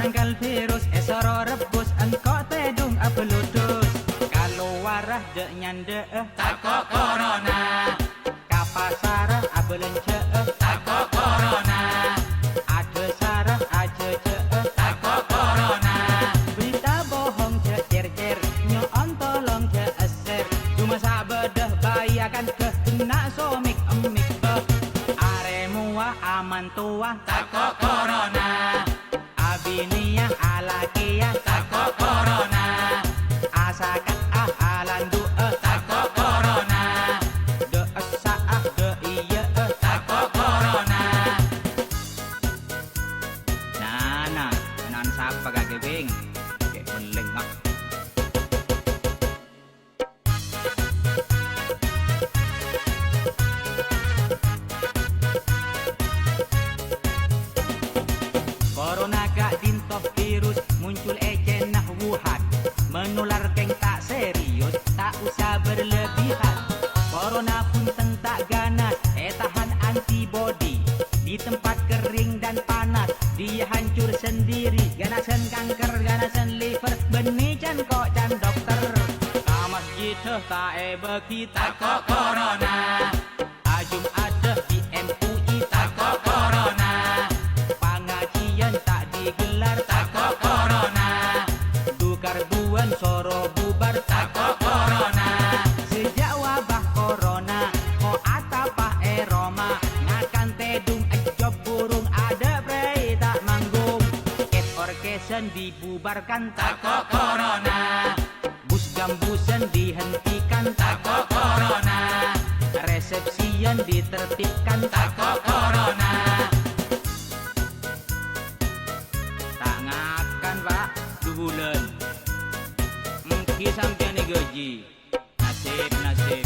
menangkal virus esoro rebus engkau tedung apeludus kalau warah de nyande takok corona, kapasarah abelence takok corona, ada sarah aja ce takok corona, berita bohong ce cer nyo ontolong ce eser cuma sabedah bayakan ke kena somik emik aremua aman tua takok corona, abinia alakia takok corona, asakat alandu takok corona, de esa de iya takok corona. nana nan sapa gagewing ke meleng ah corona gak dintoh virus muncul ejenah Wuhan menular keng tak serius tak usah berlebihan corona pun tentak ganas tahan antibody di tempat kering dan panas dia hancur sendiri ganasan kanker ganasan liver benih can kok can dokter ka masjid tak bagi Takok corona, ajum ada di MUI takok corona, pengajian tak digelar takok corona, tukar duan soro bubar takok corona, sejak wabah corona ko atapah Roma ngakan tedung job burung ada prei tak manggung ket orkesan dibubarkan takok corona, bus gambusan dihentikan takok corona, resepsian ditertibkan takok corona, tak ngakan pak 2 bulan mungkin sampai nih gaji nasib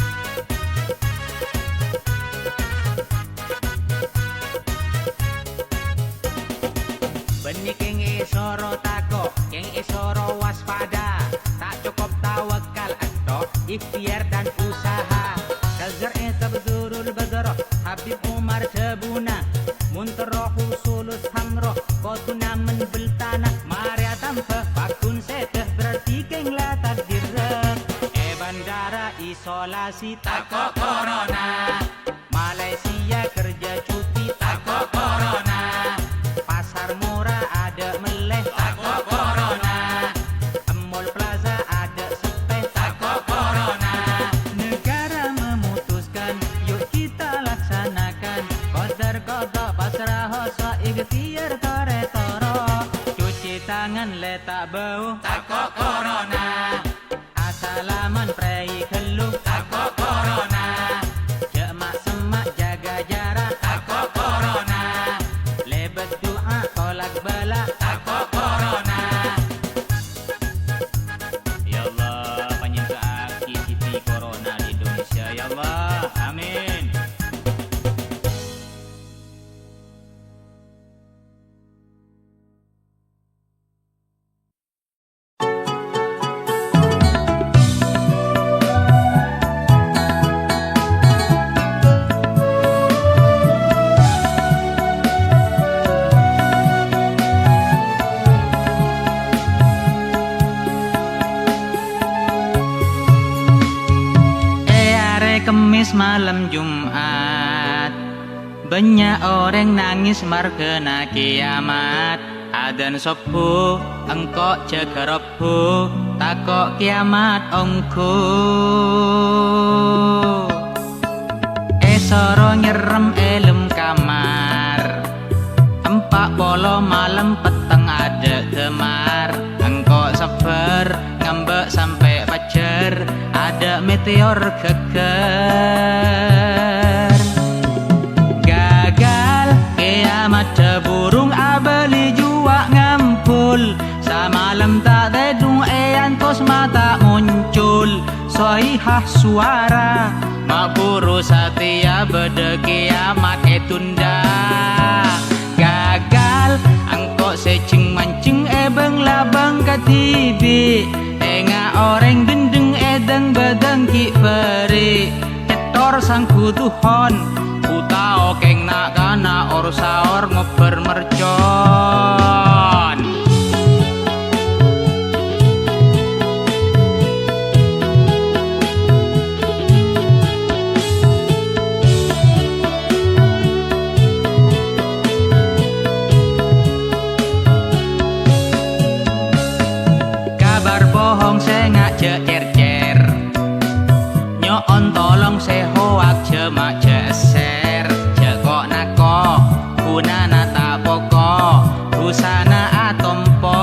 benih keng esoro tako keng esoro waspada tak cukup tawakal atau ikhtiar dan usaha kazer tabzurul badro Habib Umar Jabuna muntarohu sulus hamro kotuna menbeltana maria tanpa fakun seteh berarti keng la takdir bandara isolasi takok corona, Malaysia kerja cuti takok corona, pasar murah ada meleh takok corona, Mall Plaza ada sepeh takok corona, negara memutuskan yuk kita laksanakan qadar qada pasrah hosa ikhtiar tore toro cuci tangan letak bau takok corona, asalaman prei kelu takok corona, jemak semak jaga jarak takok corona, lebet doa tolak bala takok corona. ya Allah penyebab kipi corona di Indonesia ya Allah amin. Kemis malam Jumat banyak orang nangis markena kiamat adan sopo engkau cegeropo takok kiamat ongko esoro nyerem elem kamar 40 malam peteng ada gemar engkau sabar ngambek sampai fajar ada meteor geger gagal kiamat burung abali jua ngampul samalam tak dedung eyan kos mata muncul soihah suara mak buru satia bede kiamat tunda gagal angkok secing mancing ebeng labang katibi enga orang gendeng edeng badang ki peri cetor sang kutuhon uta okeng nak kana or saor ngober mercon ceser jago nako punana tak poko busana atompo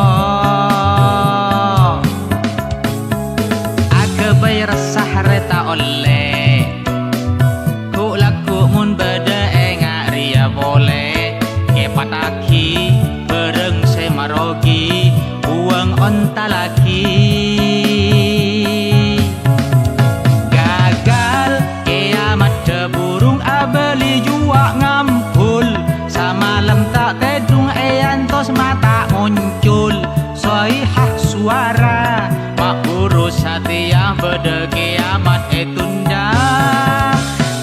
agabay resah reta oleh ku laku mun beda enga ria boleh ke pataki bereng semarogi uang onta lagi gagal kiamat burung abeli jua ngampul samalam tak tedung eyantos mata muncul soihah suara mak urus hati yang beda kiamat tunda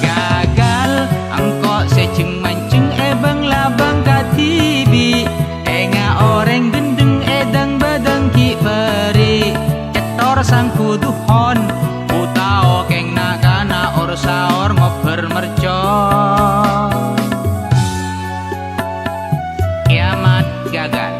gagal angkok seceng manceng bang labang katibi enga orang gendeng edang badang ki beri cetor sang kuduhon utao keng nakana or saor ngober merco kiamat gagal.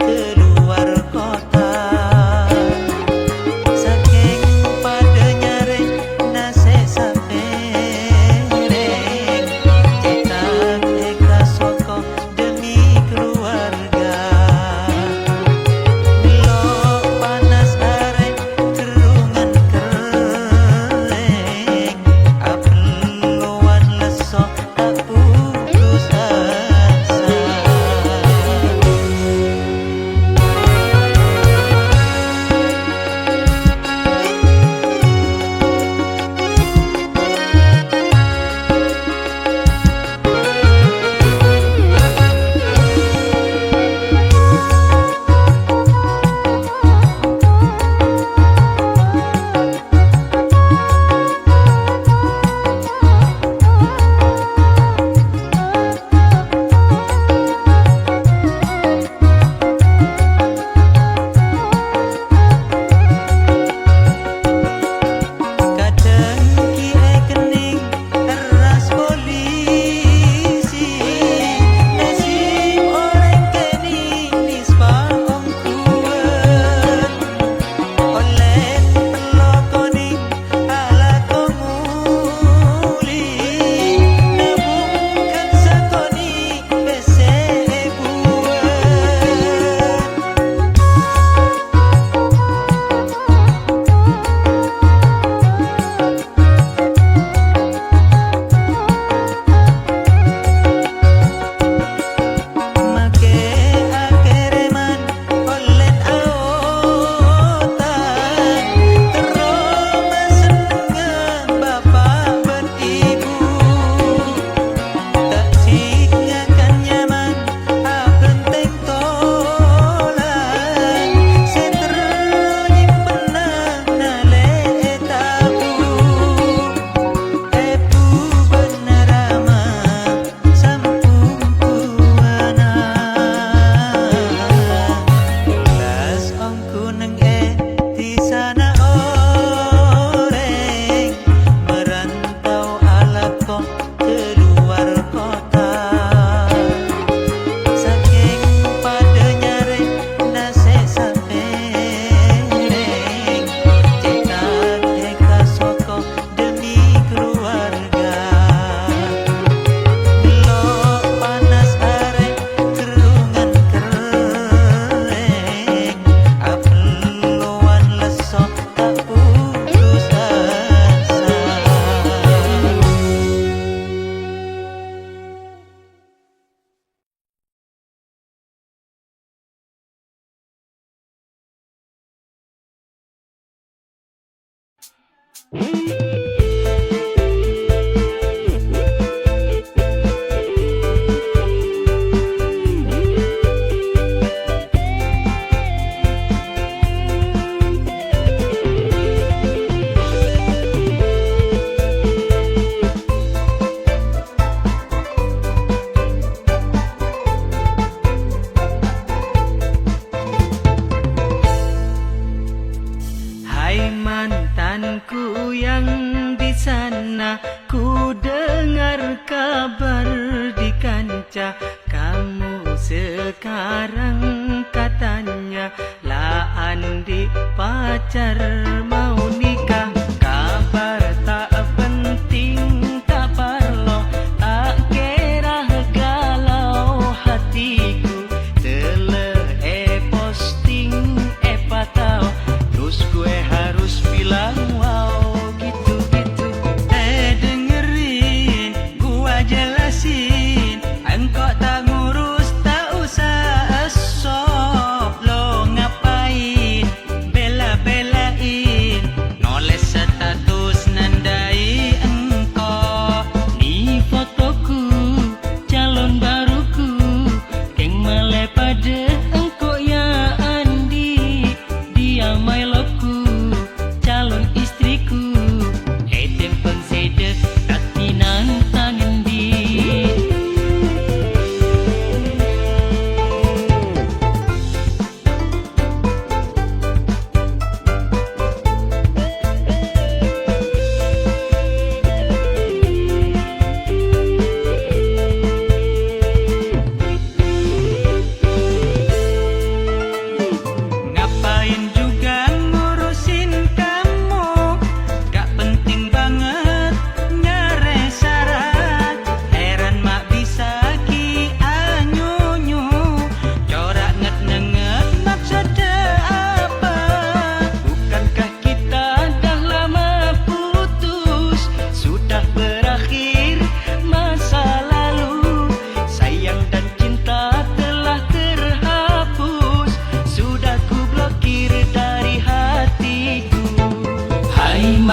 keluar kota. Saking padanya reng nase sapereng, cetak eka soko demi keluarga. Milo panas arek kerungan kereng, apeluan leso tak putus asa. Kadang kie kening teras polisi, nasib orang kini nisbah ongkuan. Oleh pelokoni ala komuli, nabungkan sakoni bese buan. Make akereman olen aotan, teroma senengan bapak ben ibu. Tak singakan nyaman apenteng tolan, seternyimpenang nale tabu. Epu benarama sampung kuana, ulas ongku neng di sana oreng, merantau alako keluar kota. Saking padanya reng nase sapereng, cetak eka soko demi keluarga. Milo panas arek kerungan kereng, apeluan leso tak putus asa. Hai mantanku yang di sana, ku dengar kabar di kancah kamu sekarang katanya laan di pacar mau nikah. Kabar tak penting tak perlu, tak kira galau hatiku. Tele posting patau, terus gue harus bilang wow gitu-gitu. Dengerin gua jelasin, engkau tak ngurus tak usah esok. Lo ngapain bela-belain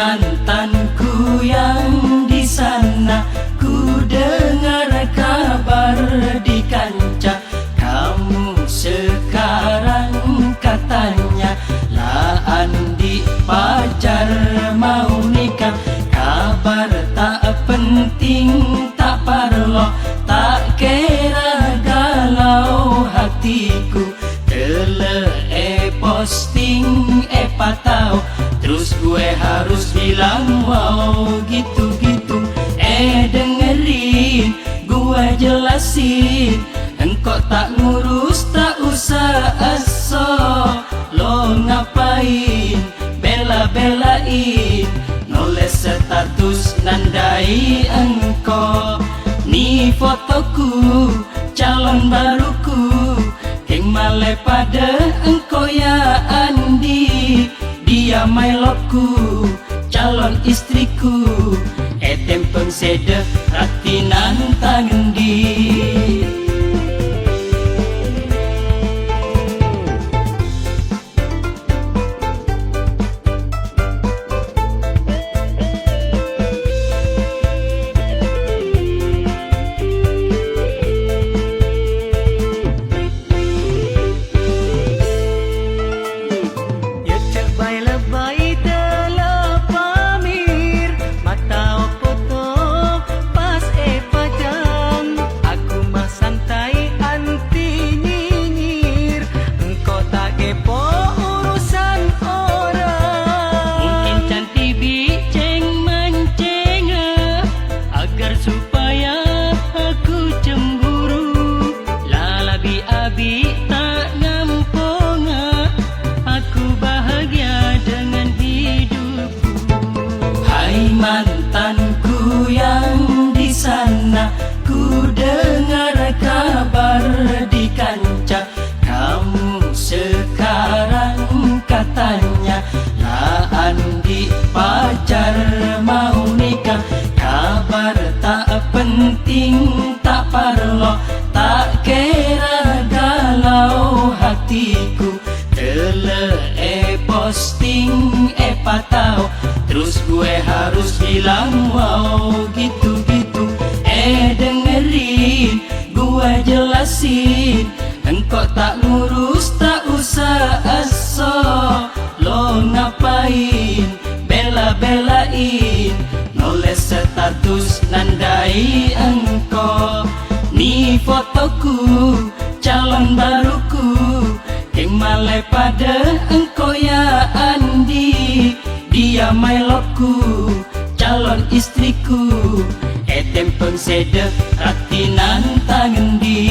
mantanku yang di sana, ku dengar kabar di kancah, kamu sekarang katanya lah andi pacar mau nikah. Kabar tak penting, tak parlo, tak kira galau hatiku. Posting patau, terus gue harus bilang wow gitu-gitu. Dengerin gue jelasin, engkau tak ngurus tak usah aso. Lo ngapain bela-belain, nulis status nandai engkau. Nih fotoku calon baruku, keng male pada engkau ya andi. Dia my loveku, calon istriku, tempeng sede ratinan tangendi. Mantanku yang di sana, ku dengar kabar di kancah, kamu sekarang katanya lah andi pacar mau nikah. Kabar tak penting, tak parlo, tak kira galau hatiku. Posting patau, terus gue harus bilang wow gitu-gitu. Dengerin gue jelasin, engkau tak ngurus tak usah aso. Lo ngapain bela-belain, nulis status nandai engkau. Nih fotoku calon baruku, keng male pada engkau ya andi. Dia my loveku, calon istriku, tempeng sede ratinan tangendi.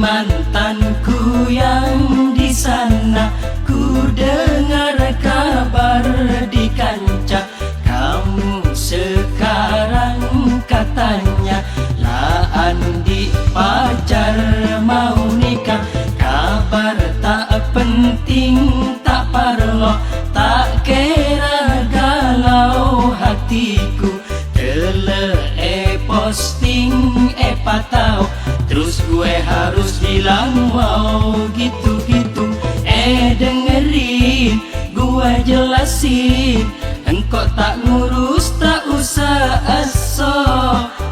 Mantanku yang di sana, ku dengar kabar di kancah, kamu sekarang katanya lah andi pacar mau nikah. Kabar tak penting, tak parlo, tak kira galau hatiku. Posting patau, terus gue harus bilang wow gitu-gitu. Dengerin gue jelasin, engkau tak ngurus tak usah aso.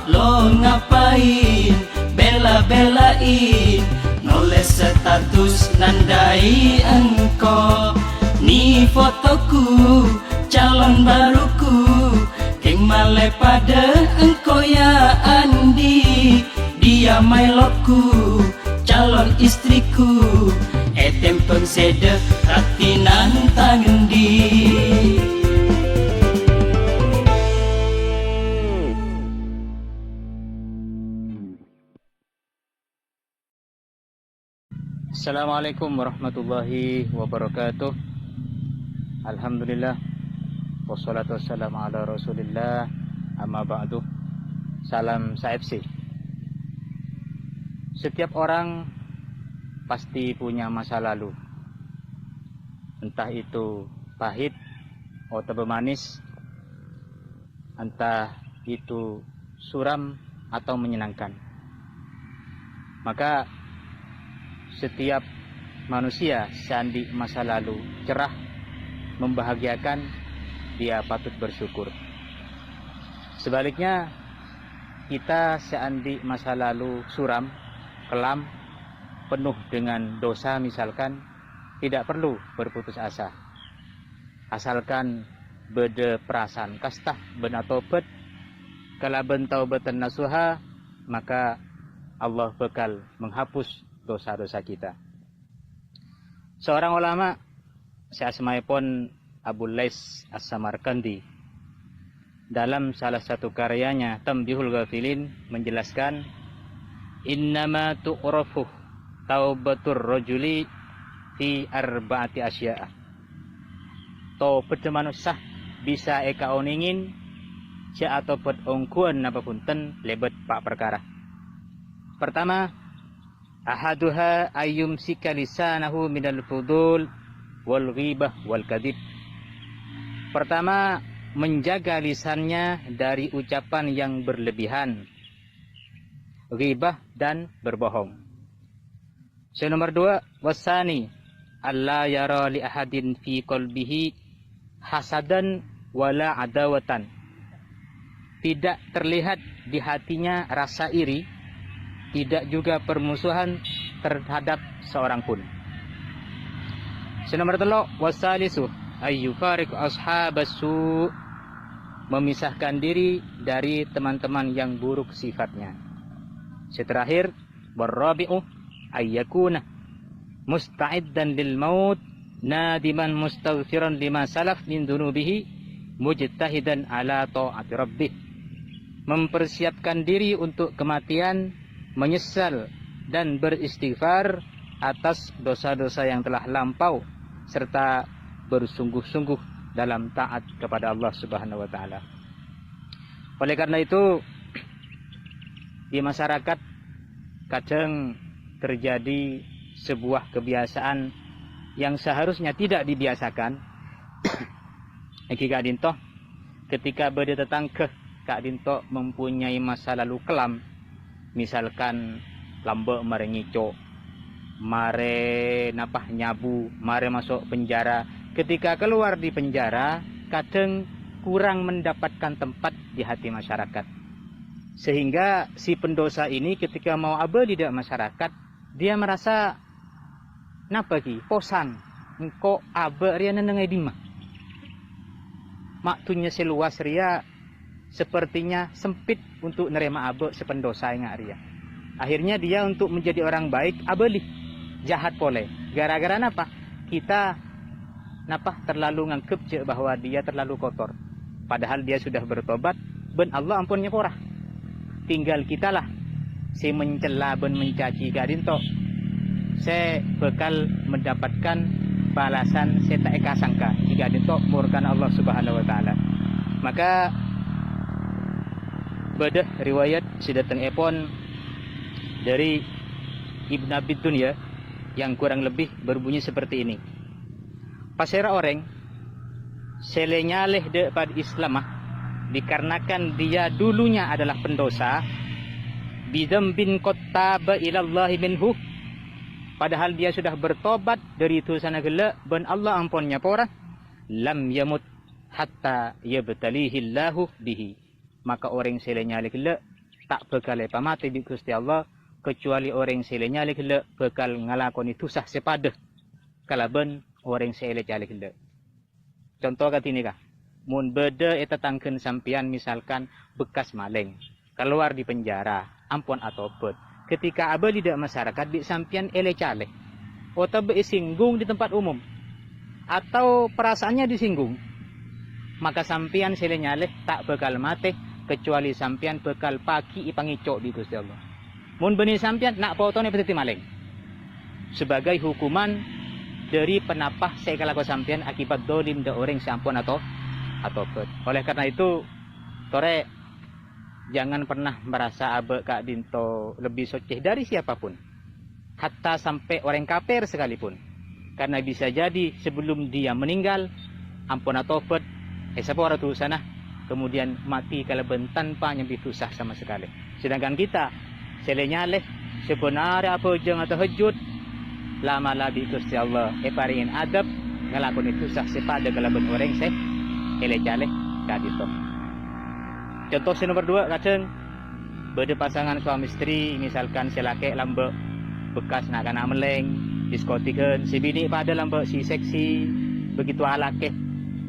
Lo ngapain bela-belain, nulis status nandai engkau. Nih fotoku calon baruku, keng male pada engkau ya andi. Dia mailotku, calon istriku, tempeng sede ratinan tangendi. Assalamualaikum warahmatullahi wabarakatuh. Alhamdulillah, wassalatu wassalamu ala rasulillah, amma ba'du. Salam SAFC. Setiap orang pasti punya masa lalu, entah itu pahit atau manis, entah itu suram atau menyenangkan. Maka setiap manusia seandi masa lalu cerah, membahagiakan, dia patut bersyukur. Sebaliknya, kita seandi masa lalu suram, kelam, penuh dengan dosa misalkan, tidak perlu berputus asa. Asalkan bede perasaan kastah ben atobet, kala ben taubatan nasuha, maka Allah bakal menghapus dosa-dosa kita. Seorang ulama, seasmaipun Abu Lais As-Samarkandi, dalam salah satu karyanya Tambihul Ghafilin menjelaskan, innama tu'rafu taubatur rajuli fi arba'ati asya'a. Taubat manusia bisa eka oningin sia atau pet ongkuan napa punten lebet pak perkara. Pertama, ahaduha ayyumsika lisanahu minal fudul wal ghibah wal kadhib. Pertama, menjaga lisannya dari ucapan yang berlebihan, ghibah dan berbohong. Nomor 2, wasani alla yara li ahadin fi qalbihi hasadan wala adawatan. Tidak terlihat di hatinya rasa iri, tidak juga permusuhan terhadap seorang pun. Nomor 3, wasalisu ayyufariq ashabasu, memisahkan diri dari teman-teman yang buruk sifatnya. Terakhir, warabi'u ayyakuna musta'iddan lil maut nadiman mustaghfiran lima salaf min dunubihi mujtahidan ala ta'ati rabbih. Mempersiapkan diri untuk kematian, menyesal dan beristighfar atas dosa-dosa yang telah lampau, serta bersungguh-sungguh dalam taat kepada Allah Subhanahu wa taala. Oleh karena itu, di masyarakat kadang terjadi sebuah kebiasaan yang seharusnya tidak dibiasakan. Iki Kak Dinto, ketika bade tetangke Kak Dinto mempunyai masa lalu kelam, misalkan lambe mare ngico, mare napah nyabu, mare masuk penjara. Ketika keluar di penjara, kadang kurang mendapatkan tempat di hati masyarakat. Sehingga si pendosa ini ketika mau abadi di masyarakat, dia merasa napa ki posan engko abe ria nenengai dima. Maktunya seluas ria sepertinya sempit untuk nerima abe sependosa yang ria. Akhirnya dia untuk menjadi orang baik abeli jahat pole. Gara-gara napa? Kita napa terlalu nganggep je bahwa dia terlalu kotor. Padahal dia sudah bertobat, ben Allah ampunnya porah. Tinggal kita lah si mencela ben mencaci kadinto. Saya bakal mendapatkan balasan saya tak eka sangka jika dinto murkan Allah Subhanahu wa taala. Maka badah riwayat sidateng epon dari Ibn Abi Dunya yang kurang lebih berbunyi seperti ini. Pasera orang selenyaleh de pada Islamah dikarenakan dia dulunya adalah pendosa, bidzambin qattaba ilallahi minhu, padahal dia sudah bertobat dari itu sana gela ben Allah ampunnya pora, lam yamut hatta yabtalihillahu bihi, maka orang selenyaleh gela tak bakal pamati di Gusti Allah kecuali orang selenyaleh gela bakal ngalakoni tusah sepadah kalaben orang selenyaleh gela. Contoh kat ini kah? Mun beda eta tangkeun sampian misalkan bekas maling, keluar di penjara, ampun atau bet. ketika aba di masyarakat di sampian ele cale atau bersinggung di tempat umum atau perasaannya disinggung, maka sampian sele nyale tak bakal mate kecuali sampian bakal pagi ipangicok di Gusti Allah. Mun benih sampian nak potone peti maling sebagai hukuman dari penapah sekalaku sampian akibat dolim da orang sampun atau bet. Oleh karena itu tore jangan pernah merasa abe Kak Dinto lebih soceh dari siapapun, hatta sampai orang kafir sekalipun, karena bisa jadi sebelum dia meninggal ampun atau bet siapa orang tu sana kemudian mati kalaban tanpa nyambi tusah sama sekali. Sedangkan kita selenyaleh sebenarnya apa jangan tahajud lama labi Gusti Allah paringin adab ngelakon itu sah sepada kalaban orang ele caleh Kak Dinto. Contoh nomor 2 kaceng beda pasangan suami istri, misalkan selake lambe bekas nak anak meleng diskotikan si bini pada lambe si seksi begitu alake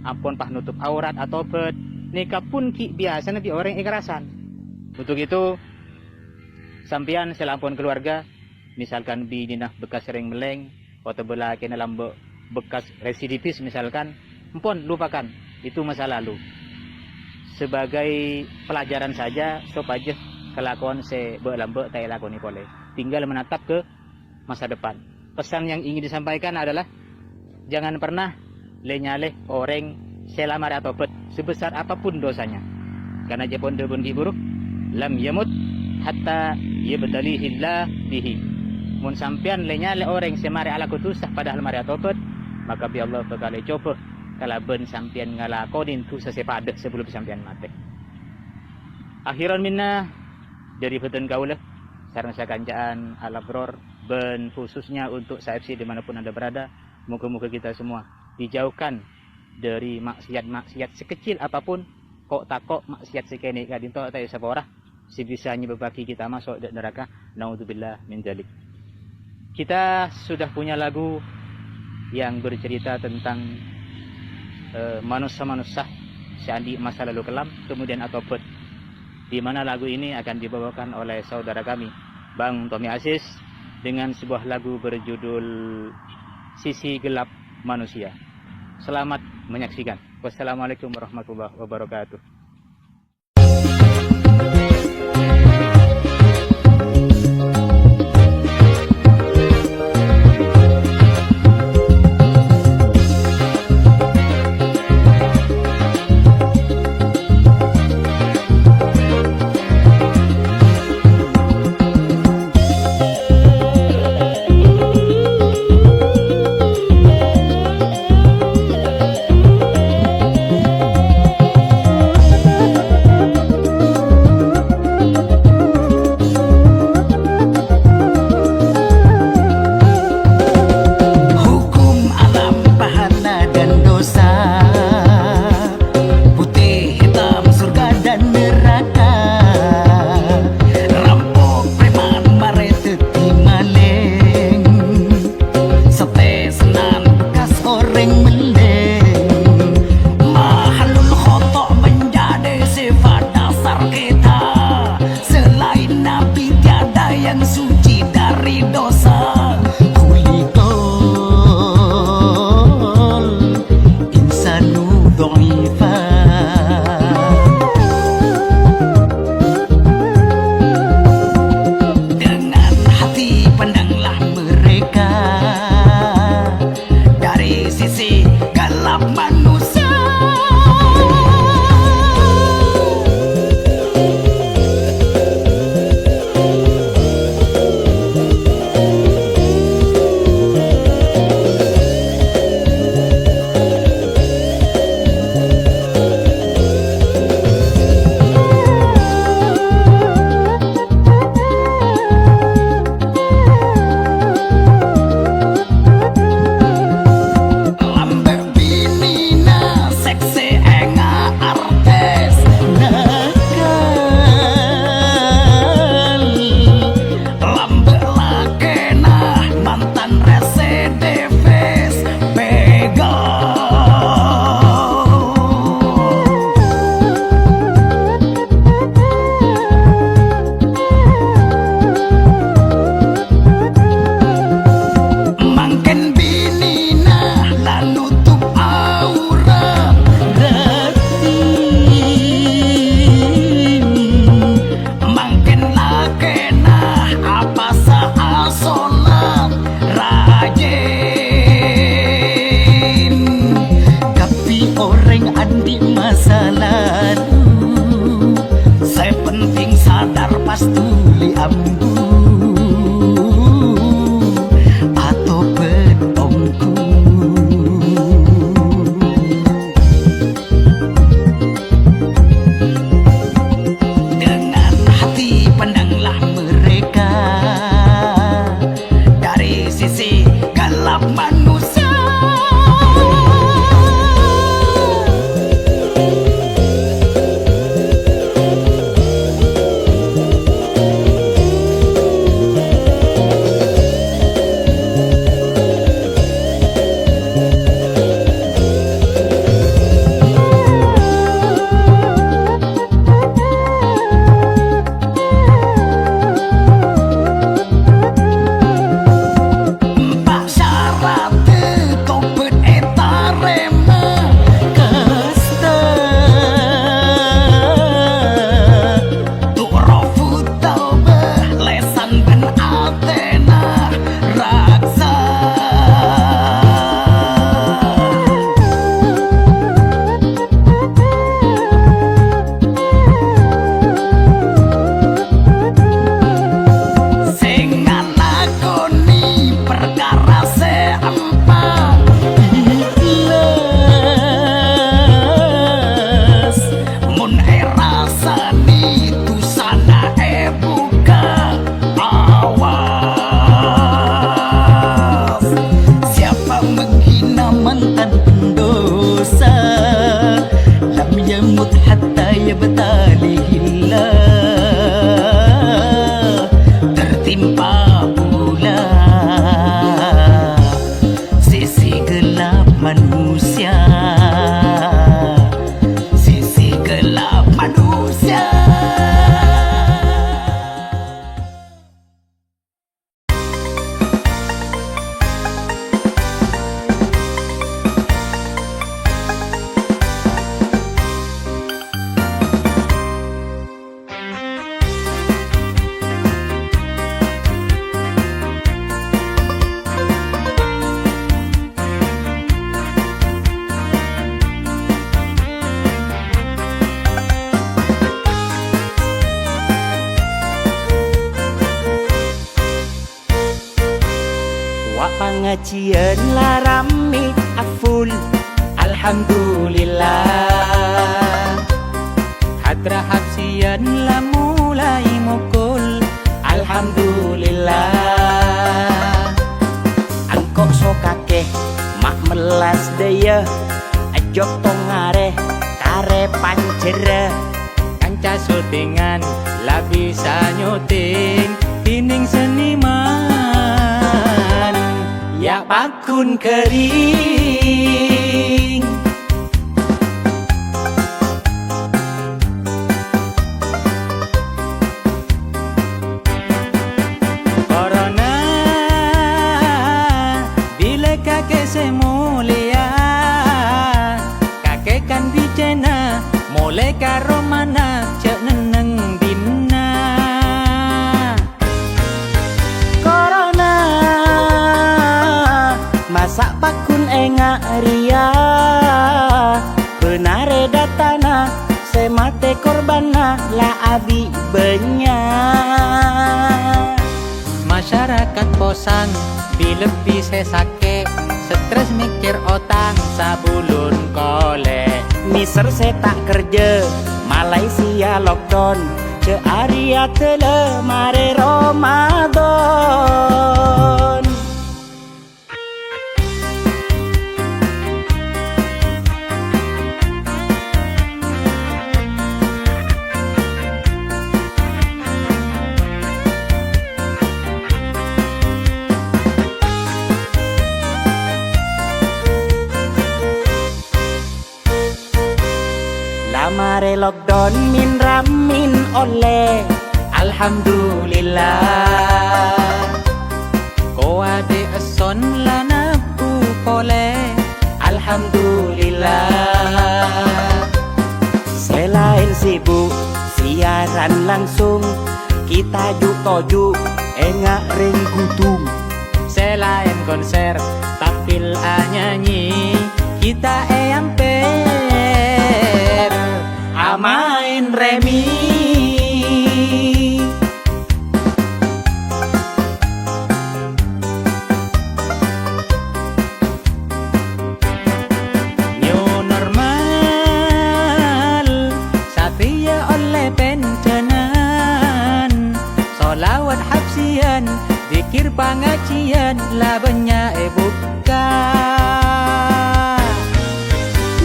ampun pah nutup aurat atau bet nikah pun ki biasa nanti orang ikerasan. Untuk itu sampian selampun keluarga misalkan bini nah bekas sering meleng atau belake na lambe bekas residivis misalkan ampun lupakan itu masa lalu. Sebagai pelajaran saja, stop aja kelakuan lambe tak lakoni boleh. Tinggal menatap ke masa depan. Pesan yang ingin disampaikan adalah jangan pernah lenyaleh orang selamar atau bet sebesar apapun dosanya. Karena Jepun debun buruk lam yamut hatta yabtalihillah bihi. Mun sampean lenyaleh orang semare ala kutusah padahal mari atau bet, maka bi Allah bakal coba kalaban sampian ngalakonin tu sesepadah sebelum sampian mati. Akhiran minna dari beten kaulah sareng sakancaan alabror ben khususnya untuk SAFC dimanapun anda berada, moga-moga kita semua dijauhkan dari maksiat-maksiat sekecil apapun. Kok takok maksiat sekene Kak Dinto tak saborah sebisanya berbagi kita masuk neraka. Naudzubillah min dzalik. Kita sudah punya lagu yang bercerita tentang manusia seandi masa lalu kelam kemudian atau bet, di mana lagu ini akan dibawakan oleh saudara kami Bang Tommy Aziz dengan sebuah lagu berjudul Sisi Gelap Manusia. Selamat menyaksikan. Wassalamualaikum warahmatullahi wabarakatuh. pastuli ambu atau penomku. Dengan hati pandanglah mereka dari sisi gelap manusia. Tertimpa pula sisi gelap manusia, sisi gelap manusia. Pengajian lah rame aful, alhamdulillah. Hadra hafsian lah mulai mukul, alhamdulillah. Angkok so kakeh mak melas daya, ajok tongare kare pancere. Kanca syutingan lah bisa nyuting, tining seniman ya pakun kering. Corona bila kakek semulia, kakek kan bicena mulai karo mana cek neneng dina. Masak pakun enga ria, benare datana semate korbana la abi benya. Masyarakat bosan bilebi sesake, stres mikir otang sabulun kole. Miser se tak kerja, Malaysia lockdown, ce aria tele mare Ramadan. Mare lockdown min ramin oleh, alhamdulillah. Ko ade eson lana pu kole, alhamdulillah. Selain sibuk siaran langsung, kita toju engak ring kutung. Selain konser tampil nyanyi, kita amper main remi. pengajian lah banyak buka.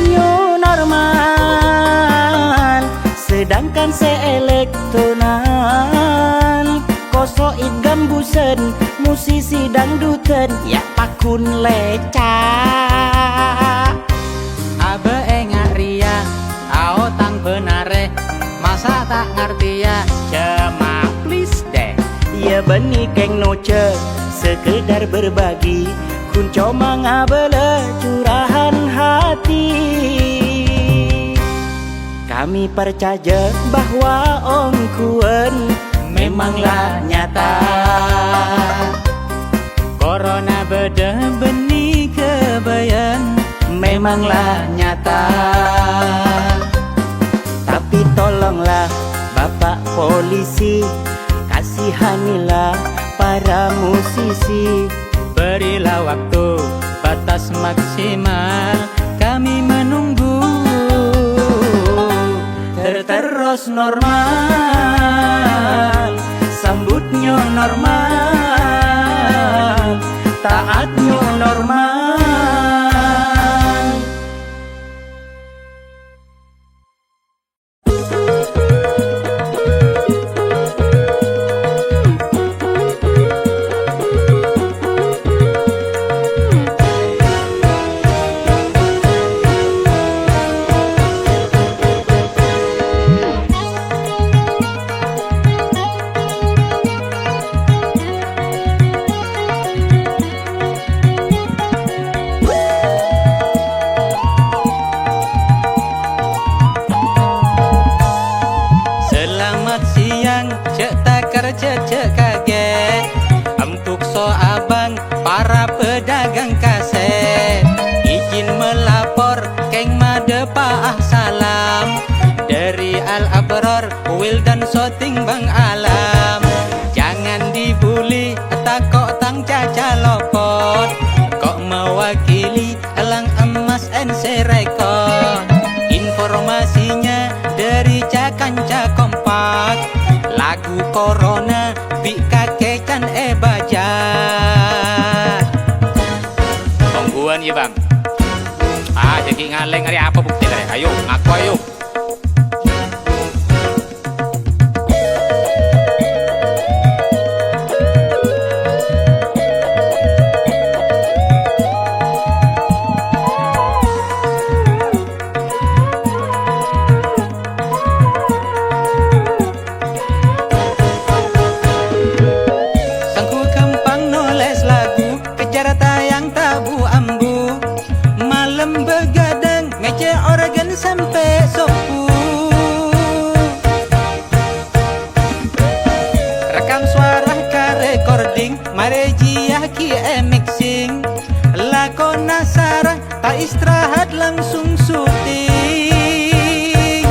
New normal sedangkan seelektoral koso idam busen musisi dangdutan ya pakun leca. Abe engak ria ao tang benare masa tak ngerti ya cema please deh. Ya beni keng noce sekedar berbagi kun cuma ngabele curahan hati. Kami percaya bahwa ongkuan memanglah nyata. Corona beda benih kebayan memanglah nyata. Tapi tolonglah Bapak Polisi, kasihanilah para musisi. Berilah waktu batas maksimal, kami menunggu terus normal. Sambutnya normal, taatnya normal. Cek kaget empuk so abang para pedagang kaset izin melapor keng made paah salam dari Al Abror Wildan Soting Bang Alam. Jangan dibuli takok tang caca lopot kok mewakili elang emas NC Record. Informasinya dari Cakanca Kompak lagu Corona bi kakecan bajat. Tungguan ya bang. Jadi ngaleng hari apa bukti dari? Ayo ngaku ayo. Sampai sopu rekam suara ka recording marejiah ki mixing lakon nasara tak istirahat langsung syuting.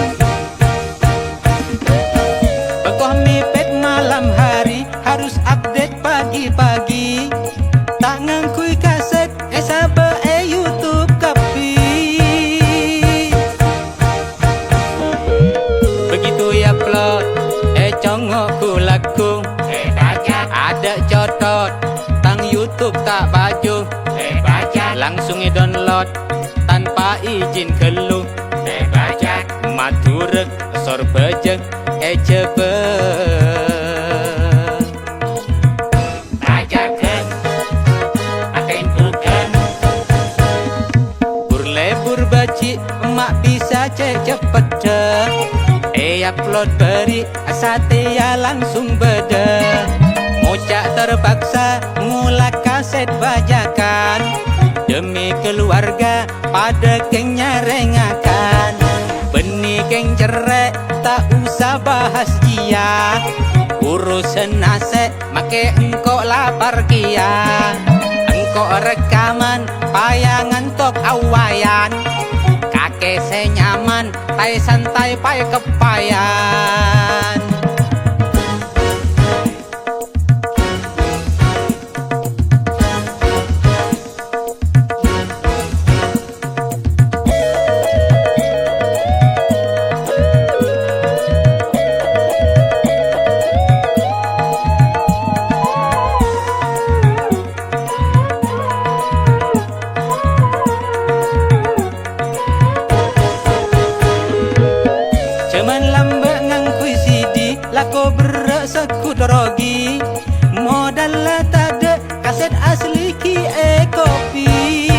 Bekoh mipet malam hari harus update pagi-pagi tak ngangkui kaset sabe YouTube kapi. Upload congokku lagu baca ada cotot tang YouTube tak baju baca langsung download tanpa izin kelu baca maturek sor bejeng cepet bacakan akan bukan burlebur baci emak bisa cepet upload beri Satya langsung beda. Mocak terpaksa ngulak kaset bajakan demi keluarga pada keng nyarengakan. Benih keng cerek tak usah bahas dia, urusan nase make engkau lapar kia. Engkau rekaman payangan tok awayan kakek senyaman tai santai pai kepayan. drogi modal tak ada kaset asli ki kopi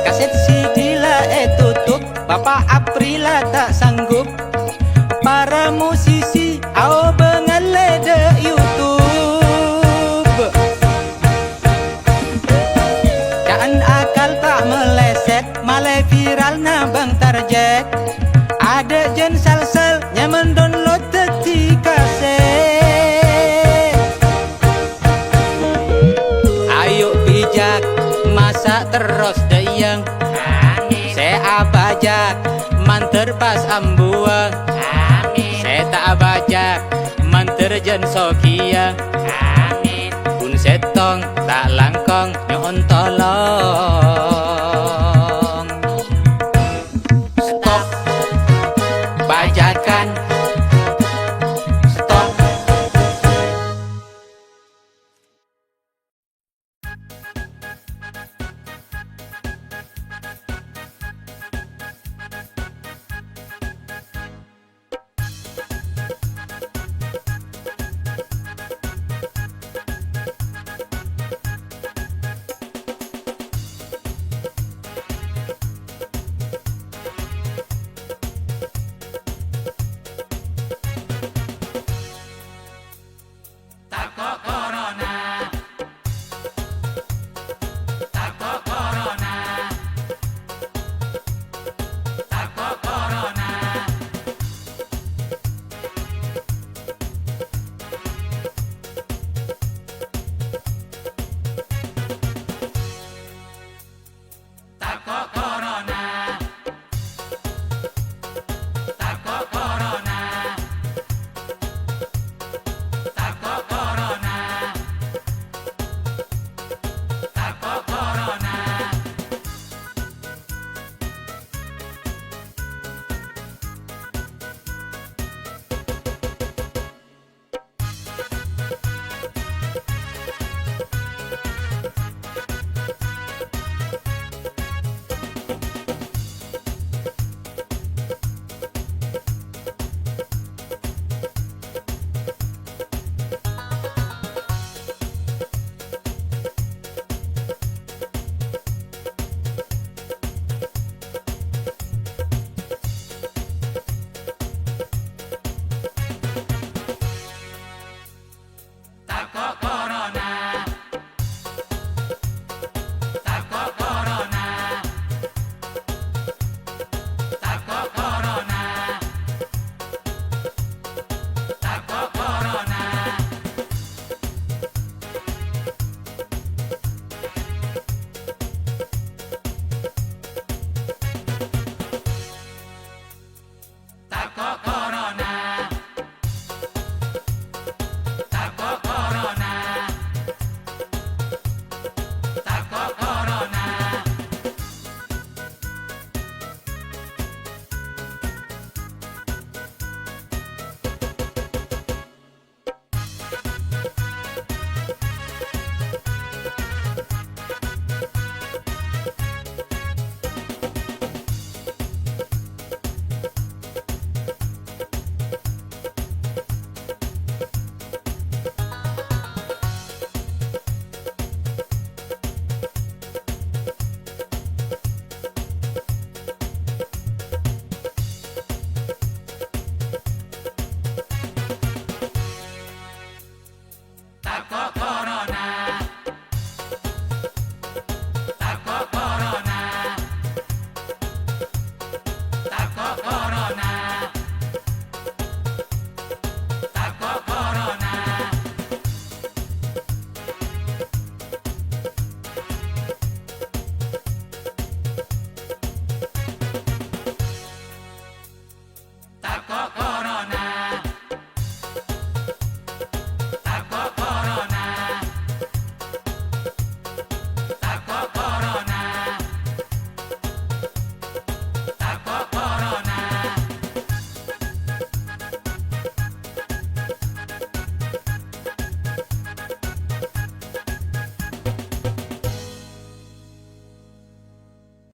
kaset CD lah tutup Bapak Aprila tak sanggup para musisi au bengale de YouTube dan akal tak meleset malah viral na bang target ada jen salsel nyaman download teti kaset ayo bijak masa terus deyang saya bajak manter pas ambuang saya tak bajak manter jen sokia pun setong tak langkong nyon tolong